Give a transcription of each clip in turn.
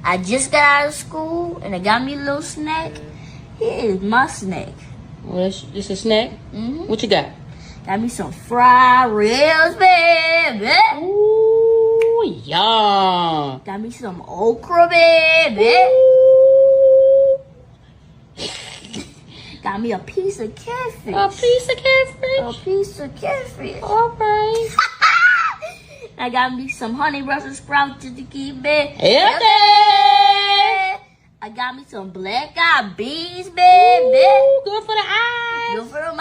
I just got out of school and I got me a little snack. Here is my snack. Well, this a snack? What you got? Got me some fried ribs, baby. Ooh, yum. Got me some okra, baby. Got me a piece of catfish. A piece of catfish? A piece of catfish. All right. I got me some honey Brussels sprouts just to keep it Healthy. I got me some black eyed peas, baby. Ooh, good for the eyes. Good for the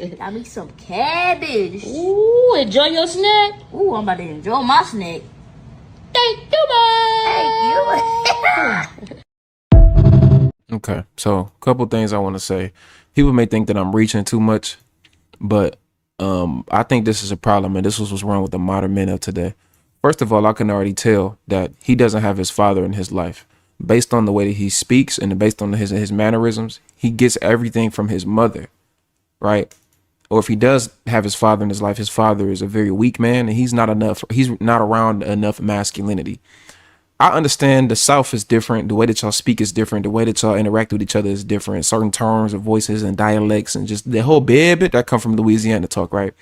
mind. Got me some cabbage. Ooh, enjoy your snack. Ooh, I'm about to enjoy my snack. Thank you, man. Thank you. Okay, so a couple things I want to say. People may think that I'm reaching too much, but I think this is a problem, and this was what's wrong with the modern men of today. First of all, I can already tell that he doesn't have his father in his life. Based on the way that he speaks and based on his mannerisms, he gets everything from his mother, right? Or if he does have his father in his life, his father is a very weak man, and he's not around enough masculinity. I understand the South is different. The way that y'all speak is different. The way that y'all interact with each other is different. Certain terms of voices and dialects and just the whole bit that come from Louisiana talk, right?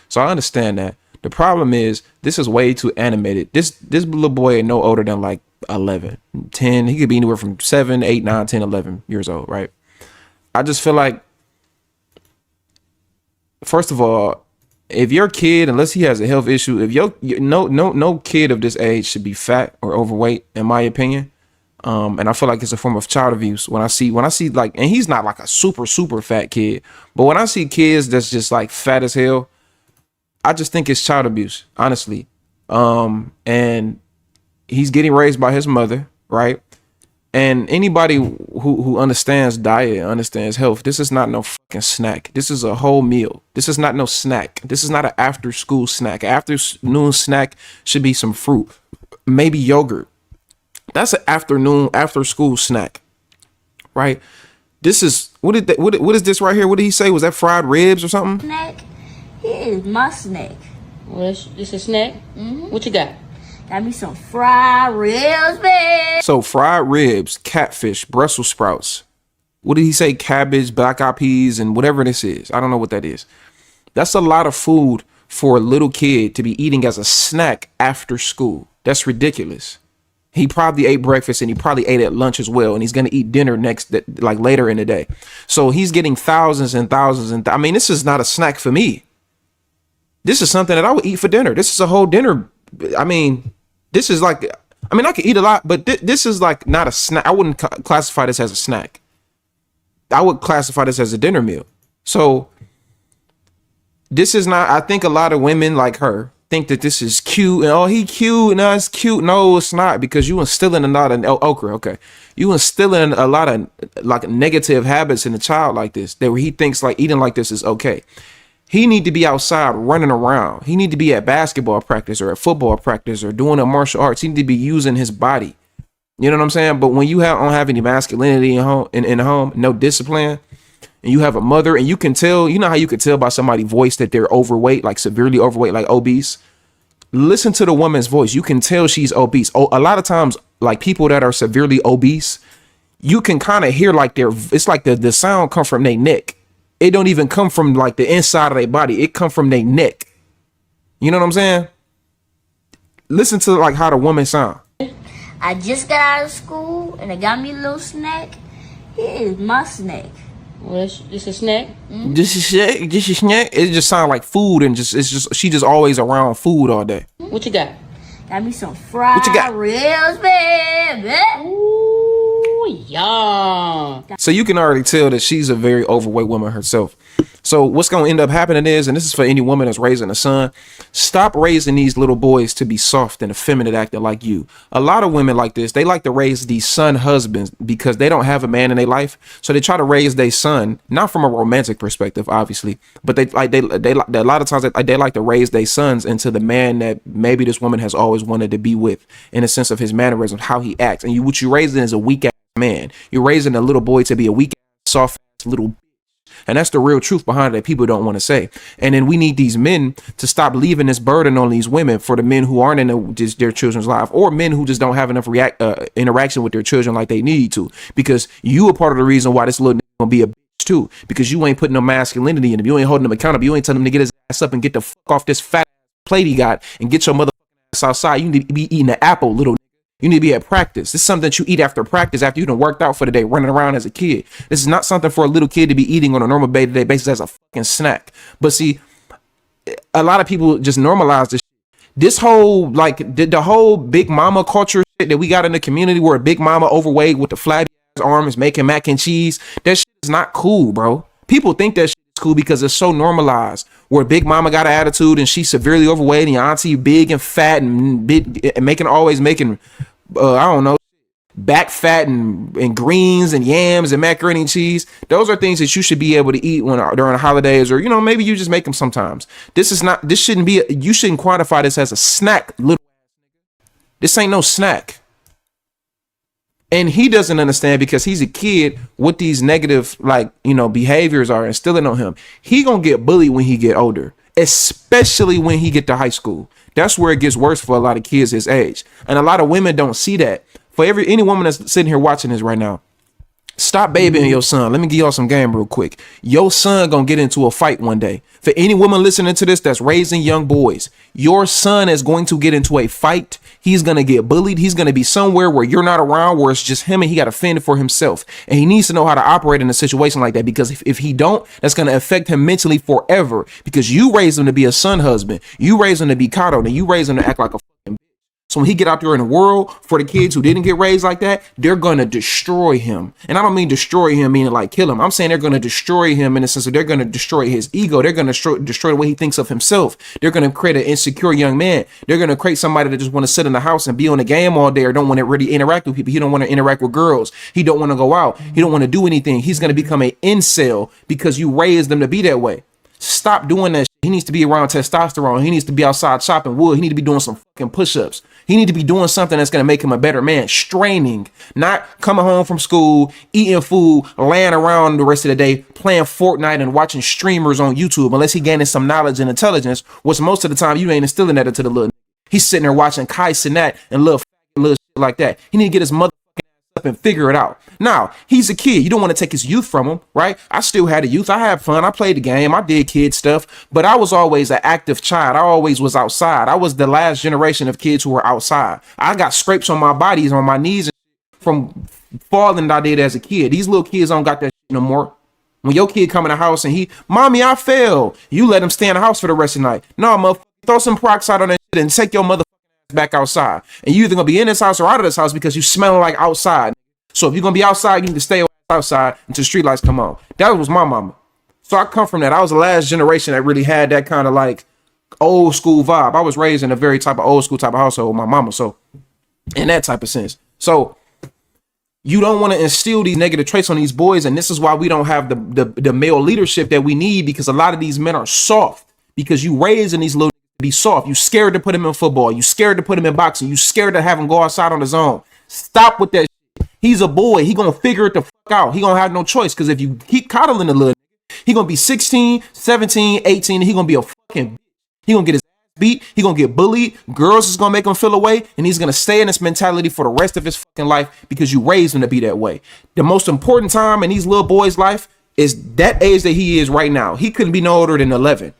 So I understand that. The problem is this is way too animated. This little boy ain't no older than like 11, 10. He could be anywhere from 7, 8, 9, 10, 11 years old, right? I just feel like, first of all, if your kid, unless he has a health issue, if no kid of this age should be fat or overweight, in my opinion. And I feel like it's a form of child abuse when I see like, and he's not like a super fat kid, but when I see kids that's just like fat as hell, I just think it's child abuse, honestly. And he's getting raised by his mother, right? And anybody who understands diet, understands health, this is not no fucking snack. This is a whole meal. This is not no snack. This is not an after school snack. Afternoon snack should be some fruit, maybe yogurt. That's an after school snack, right? This is, what is this right here? What did he say? Was that fried ribs or something? Snack. Here is my snack. Well, this a snack? What you got? Got me some fried ribs, baby. So fried ribs, catfish, Brussels sprouts. What did he say? Cabbage, black eyed peas, and whatever this is. I don't know what that is. That's a lot of food for a little kid to be eating as a snack after school. That's ridiculous. He probably ate breakfast and he probably ate at lunch as well. And he's going to eat dinner like later in the day. So he's getting thousands and thousands. I mean, this is not a snack for me. This is something that I would eat for dinner. This is a whole dinner. I mean, this is like, I mean, I could eat a lot, but this is like not a snack. I wouldn't classify this as a snack. I would classify this as a dinner meal. So this is not, I think a lot of women like her think that this is cute and, oh, he cute and it's cute. No, it's not, because you instilling a lot of okra. Okay. You instilling a lot of like negative habits in a child like this, that where he thinks like eating like this is okay. He need to be outside running around. He need to be at basketball practice or at football practice or doing a martial arts. He need to be using his body. You know what I'm saying? But when you don't have any masculinity in the home, no discipline, and you have a mother, and you can tell, you know how you could tell by somebody's voice that they're overweight, like severely overweight, like obese. Listen to the woman's voice. You can tell she's obese. Oh, a lot of times, like people that are severely obese, you can kind of hear like it's like the sound come from their neck. It don't even come from like the inside of their body. It come from their neck. You know what I'm saying? Listen to like how the woman sound. I just got out of school and I got me a little snack. Here is my snack. Well, this a snack? This is snack. It just sound like food, and she just always around food all day. What you got? Got me some fried ribs, baby. Ooh, yum. So you can already tell that she's a very overweight woman herself. So what's going to end up happening is, and this is for any woman that's raising a son, stop raising these little boys to be soft and effeminate acting like you. A lot of women like this, they like to raise these son husbands because they don't have a man in their life. So they try to raise their son, not from a romantic perspective, obviously, but a lot of times they like to raise their sons into the man that maybe this woman has always wanted to be with, in a sense of his mannerisms, how he acts. And what you raising is a weak ass man. You're raising a little boy to be a weak ass, soft ass little bitch. And that's the real truth behind it that people don't want to say. And then we need these men to stop leaving this burden on these women for the men who aren't in their children's life, or men who just don't have enough interaction with their children like they need to, because you are part of the reason why this little nigga gonna be a bitch too, because you ain't putting no masculinity in him. You ain't holding him accountable. You ain't telling him to get his ass up and get the fuck off this fat plate he got and get your motherfucking ass outside. You need to be eating an apple, little. You need to be at practice. This is something that you eat after practice, after you done worked out for the day, running around as a kid. This is not something for a little kid to be eating on a normal day-to-day basis as a fucking snack. But see, a lot of people just normalize this. This whole, like, the whole big mama culture shit that we got in the community, where a big mama overweight with the flabby ass arm is making mac and cheese. That shit is not cool, bro. People think that shit is cool because it's so normalized. Where big mama got an attitude and she's severely overweight, and your auntie big and fat and big and always making I don't know, back fat and greens and yams and macaroni and cheese. Those are things that you should be able to eat during the holidays, or, you know, maybe you just make them sometimes. You shouldn't quantify this as a snack, little. This ain't no snack. And he doesn't understand, because he's a kid, what these negative, like, you know, behaviors are instilling on him. He gonna get bullied when he get older, especially when he get to high school. That's where it gets worse for a lot of kids his age. And a lot of women don't see that. For any woman that's sitting here watching this right now, stop babying your son. Let me give y'all some game real quick. Your son gonna get into a fight one day. For any woman listening to this that's raising young boys, your son is going to get into a fight. He's gonna get bullied. He's gonna be somewhere where you're not around, where it's just him and he got to fend for himself. And he needs to know how to operate in a situation like that, because if he don't, that's gonna affect him mentally forever. Because you raised him to be a son husband, you raised him to be coddled, and you raised him to act like a fucking bitch. So when he get out there in the world, for the kids who didn't get raised like that, they're going to destroy him. And I don't mean destroy him meaning like kill him. I'm saying they're going to destroy him in the sense of they're going to destroy his ego. They're going to destroy the way he thinks of himself. They're going to create an insecure young man. They're going to create somebody that just want to sit in the house and be on the game all day, or don't want to really interact with people. He don't want to interact with girls. He don't want to go out. He don't want to do anything. He's going to become an incel because you raised them to be that way. Stop doing that shit. He needs to be around testosterone. He needs to be outside chopping wood. He needs to be doing some fucking push-ups. He needs to be doing something that's going to make him a better man. Straining, not coming home from school, eating food, laying around the rest of the day, playing Fortnite and watching streamers on YouTube, unless he gaining some knowledge and intelligence, which most of the time you ain't instilling that into the little. He's sitting there watching Kai Cenat and little shit like that. He need to get his mother up and figure it out. Now, he's a kid. You don't want to take his youth from him, right? I still had a youth. I had fun. I played the game. I did kid stuff, but I was always an active child. I always was outside. I was the last generation of kids who were outside. I got scrapes on my bodies, on my knees, from falling that I did as a kid. These little kids don't got that shit no more. When your kid come in the house and mommy, I fell, you let him stay in the house for the rest of the night. No, motherfucker, throw some peroxide on that shit and take your mother back outside. And you either gonna be in this house or out of this house, because you smelling like outside. So if you're gonna be outside, you need to stay outside until street lights come on. That was my mama. So I come from that. I was the last generation that really had that kind of like old school vibe. I was raised in a very type of old school type of household with my mama. So in that type of sense. So you don't want to instill these negative traits on these boys. And this is why we don't have the male leadership that we need, because a lot of these men are soft, because you raising these little be soft. You scared to put him in football. You scared to put him in boxing. You scared to have him go outside on his own. Stop with that shit. He's a boy. He gonna figure it the fuck out. He gonna have no choice, because if you keep coddling the little, he gonna be 16, 17, 18, and he gonna be a fucking, he gonna get his ass beat. He gonna get bullied. Girls is gonna make him feel away, and he's gonna stay in this mentality for the rest of his fucking life, because you raised him to be that way. The most important time in these little boys' life is that age that he is right now. He couldn't be no older than 11.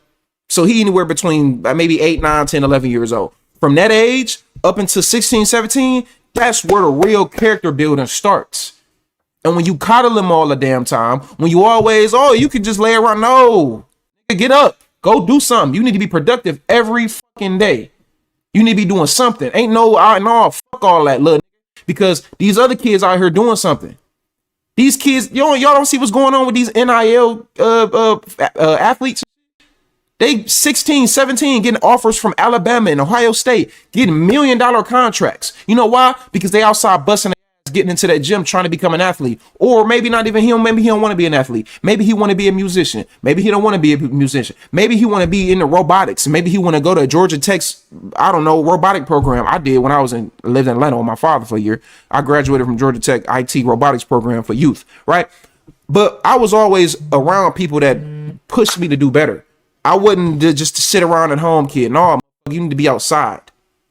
So he anywhere between maybe 8, 9, 10, 11 years old. From that age up until 16, 17, that's where the real character building starts. And when you coddle him all the damn time, when you always, you can just lay around. No, get up, go do something. You need to be productive every fucking day. You need to be doing something. Ain't no, fuck all that, look, because these other kids out here doing something. These kids, y'all don't see what's going on with these NIL athletes. They 16, 17 getting offers from Alabama and Ohio State, getting $1 million contracts. You know why? Because they outside busting their ass, getting into that gym, trying to become an athlete. Or maybe not even him. Maybe he don't want to be an athlete. Maybe he want to be a musician. Maybe he don't want to be a musician. Maybe he want to be into robotics. Maybe he want to go to Georgia Tech's, I don't know, robotic program. I did when I lived in Atlanta with my father for a year. I graduated from Georgia Tech IT robotics program for youth, right? But I was always around people that pushed me to do better. I wasn't just to sit around at home, kid. No, you need to be outside.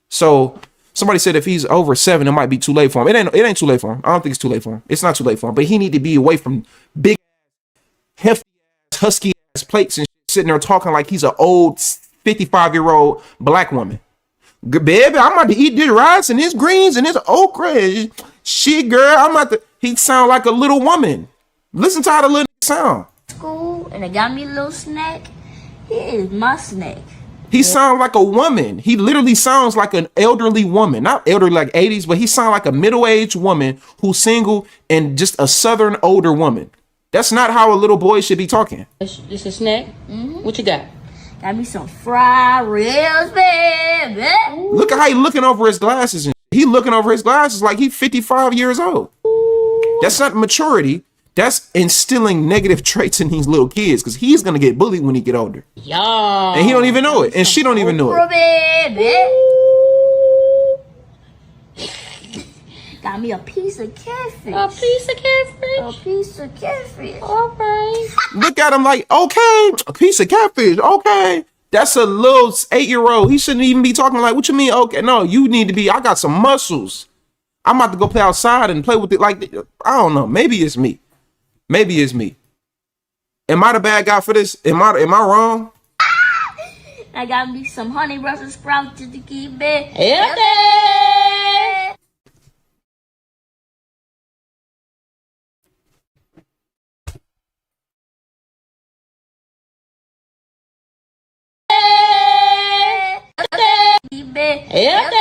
So somebody said if he's over 7, it might be too late for him. It ain't too late for him. I don't think it's too late for him. It's not too late for him. But he need to be away from big, hefty, husky ass plates and shit, sitting there talking like he's an old 55-year-old black woman. Baby, I'm about to eat this rice and this greens and this okra. Shit, girl, I'm about to. He sound like a little woman. Listen to how the little sound. School and they got me a little snack. Here's my snack. He sounds like a woman. He literally sounds like an elderly woman. Not elderly like 80s, but he sounds like a middle-aged woman who's single and just a southern older woman. That's not how a little boy should be talking. This a snack? What you got? Got me some fried ribs, baby. Look at how he looking over his glasses. And he looking over his glasses like he's 55 years old. That's not maturity. That's instilling negative traits in these little kids because he's going to get bullied when he get older. Yeah. And he don't even know it. And she don't even know it. Baby. Got me a piece of catfish. A piece of catfish? A piece of catfish. All right. Look at him like, okay, a piece of catfish. Okay. That's a little 8-year-old. He shouldn't even be talking like, what you mean? Okay. No, you need to be, I got some muscles. I'm about to go play outside and play with it. Like, I don't know. Maybe it's me. Maybe it's me. Am I the bad guy for this? Am I wrong? I got me some honey Brussels sprouts just to keep it Healthy. Keep it Healthy.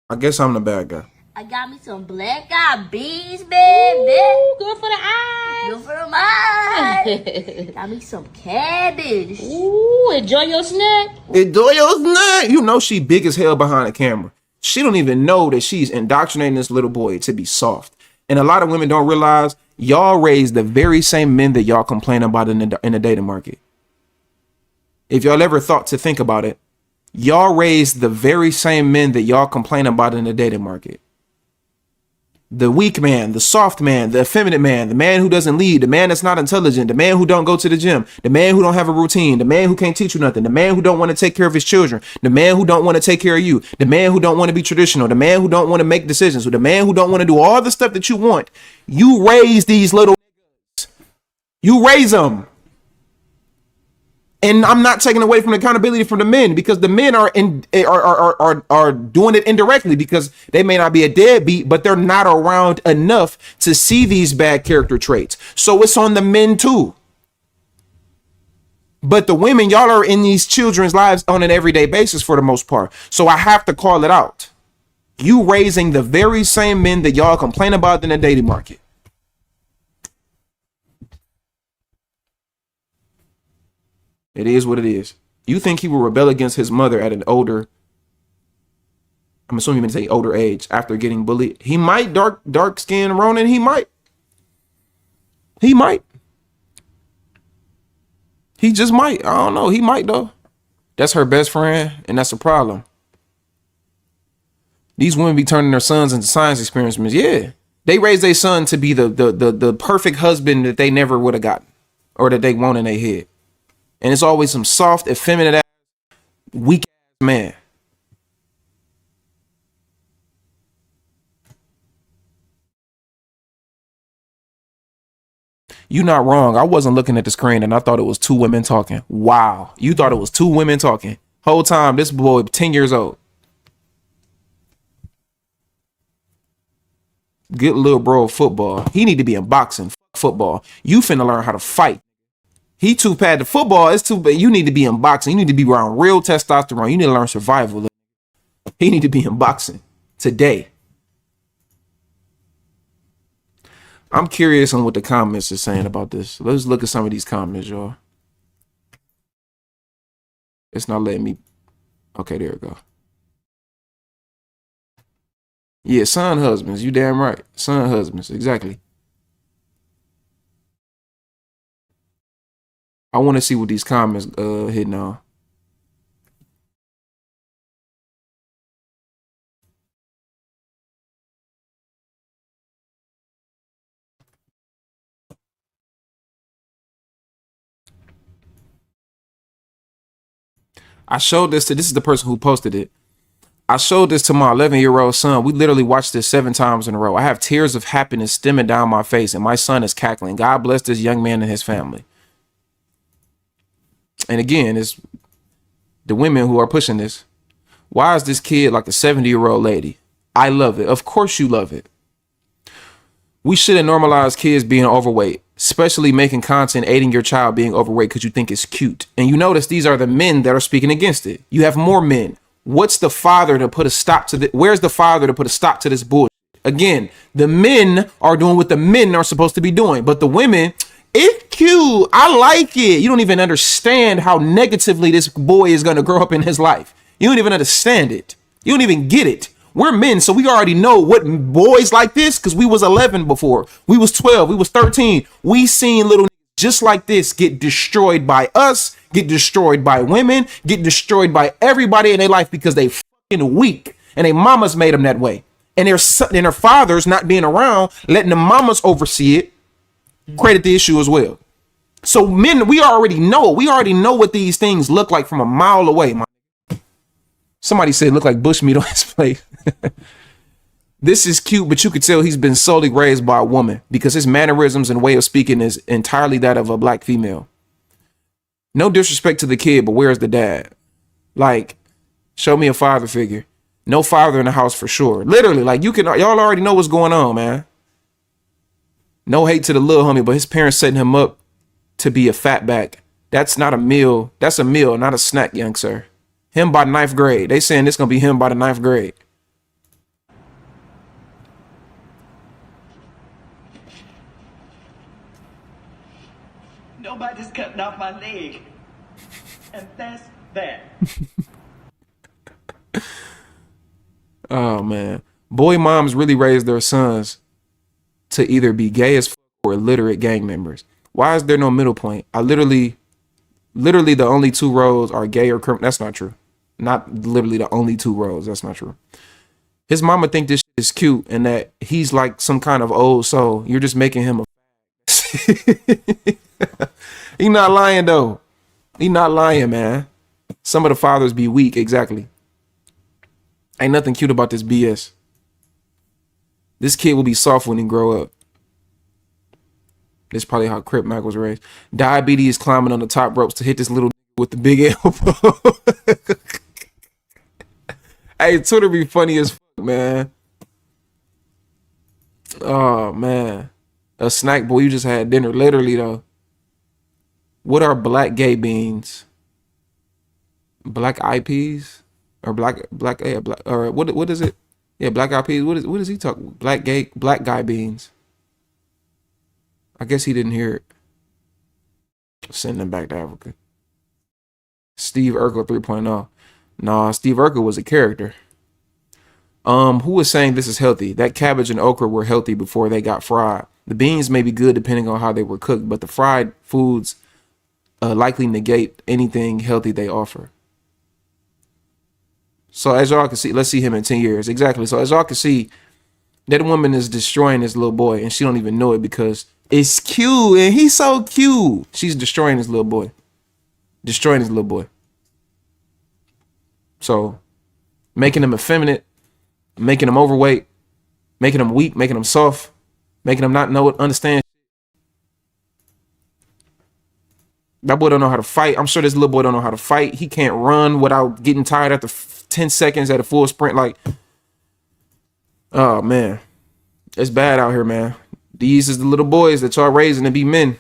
I guess I'm the bad guy. I got me some black eyed peas, baby. Ooh, good for the eyes. Good for the mind. Got me some cabbage. Ooh, enjoy your snack. Enjoy your snack. You know she big as hell behind the camera. She don't even know that she's indoctrinating this little boy to be soft. And a lot of women don't realize y'all raise the very same men that y'all complain about in the dating market. If y'all ever thought to think about it, y'all raise the very same men that y'all complain about in the dating market. The weak man, the soft man, the effeminate man, the man who doesn't lead, the man that's not intelligent, the man who don't go to the gym, the man who don't have a routine, the man who can't teach you nothing, the man who don't want to take care of his children, the man who don't want to take care of you, the man who don't want to be traditional, the man who don't want to make decisions, the man who don't want to do all the stuff that you want. You raise these little niggas. You raise them. And I'm not taking away from the accountability from the men because the men are doing it indirectly because they may not be a deadbeat, but they're not around enough to see these bad character traits. So it's on the men too. But the women, y'all are in these children's lives on an everyday basis for the most part. So I have to call it out. You raising the very same men that y'all complain about in the dating market. It is what it is. You think he will rebel against his mother at an older, I'm assuming you meant to say older age after getting bullied? He might, dark skin Ronan, he might. He might. He just might. I don't know. He might though. That's her best friend, and that's a problem. These women be turning their sons into science experiments. Yeah. They raise their son to be the perfect husband that they never would have gotten or that they want in their head. And it's always some soft, effeminate ass, weak ass man. You're not wrong. I wasn't looking at the screen and I thought it was 2 women talking. Wow. You thought it was 2 women talking. Whole time, this boy 10 years old. Good little bro of football. He need to be in boxing. Football. You finna learn how to fight. He too bad. The football is too bad. You need to be in boxing. You need to be around real testosterone. You need to learn survival. He need to be in boxing today. I'm curious on what the comments are saying about this. Let's look at some of these comments, y'all. It's not letting me. Okay, there we go. Yeah, son husbands. You damn right. Son husbands. Exactly. I want to see what these comments hitting on. This is the person who posted it. I showed this to my 11-year-old son. We literally watched this 7 times in a row. I have tears of happiness stemming down my face, and my son is cackling. God bless this young man and his family. And again, it's the women who are pushing this. Why is this kid like a 70-year-old lady? I love it. Of course you love it. We shouldn't normalize kids being overweight, especially making content aiding your child being overweight because you think it's cute. And you notice these are the men that are speaking against it. You have more men. What's the father to put a stop to the? Where's the father to put a stop to this bullshit? Again, the men are doing what the men are supposed to be doing, but the women, it's cute. I like it. You don't even understand how negatively this boy is going to grow up in his life. You don't even understand it. You don't even get it. We're men, so we already know what boys like this because we was 11 before. We was 12. We was 13. We seen little just like this get destroyed by us, get destroyed by women, get destroyed by everybody in their life because they fucking weak and their mamas made them that way. And their fathers not being around, letting the mamas oversee it, created the issue as well. So men, we already know what these things look like from a mile away. Somebody said it looked like bushmeat on his plate. This is cute, but you could tell he's been solely raised by a woman because his mannerisms and way of speaking is entirely that of a black female. No disrespect to the kid, but where's the dad? Like, show me a father figure. No father in the house for sure. Literally, like y'all already know what's going on, man. No hate to the little homie, but his parents setting him up to be a fatback. That's not a meal. That's a meal, not a snack, young sir. Him by 9th grade. They saying this gonna be him by the 9th grade. Nobody's cutting off my leg. And that's that. Oh, man. Boy moms really raise their sons to either be gay as fuck or illiterate gang members. Why is there no middle point? I literally the only 2 roles are gay or criminal. That's not true. Not literally the only 2 roles. That's not true. His mama think this shit is cute and that he's like some kind of old soul. You're just making him a he not lying though. He not lying, man. Some of the fathers be weak. Exactly. Ain't nothing cute about this BS. This kid will be soft when he grow up. This is probably how Crip Mac was raised. Diabetes climbing on the top ropes to hit this little with the big elbow. Hey, Twitter be funny as fuck, man. Oh, man. A snack, boy, you just had dinner. Literally, though. What are black gay beans? Black eyed peas? Or black, or what is it? Yeah, black eyed peas. What is he talking? Black guy beans. I guess he didn't hear it. Send them back to Africa. Steve Urkel 3.0. Nah, Steve Urkel was a character. Who was saying this is healthy? That cabbage and okra were healthy before they got fried. The beans may be good depending on how they were cooked, but the fried foods likely negate anything healthy they offer. So as y'all can see, let's see him in 10 years. Exactly. So as y'all can see, that woman is destroying this little boy and she don't even know it because it's cute and he's so cute. She's destroying this little boy. Destroying this little boy. So making him effeminate, making him overweight, making him weak, making him soft, making him not understand. That boy don't know how to fight. I'm sure this little boy don't know how to fight. He can't run without getting tired after 10 seconds at a full sprint. Like, oh man, it's bad out here, man. These is the little boys that y'all raising to be men.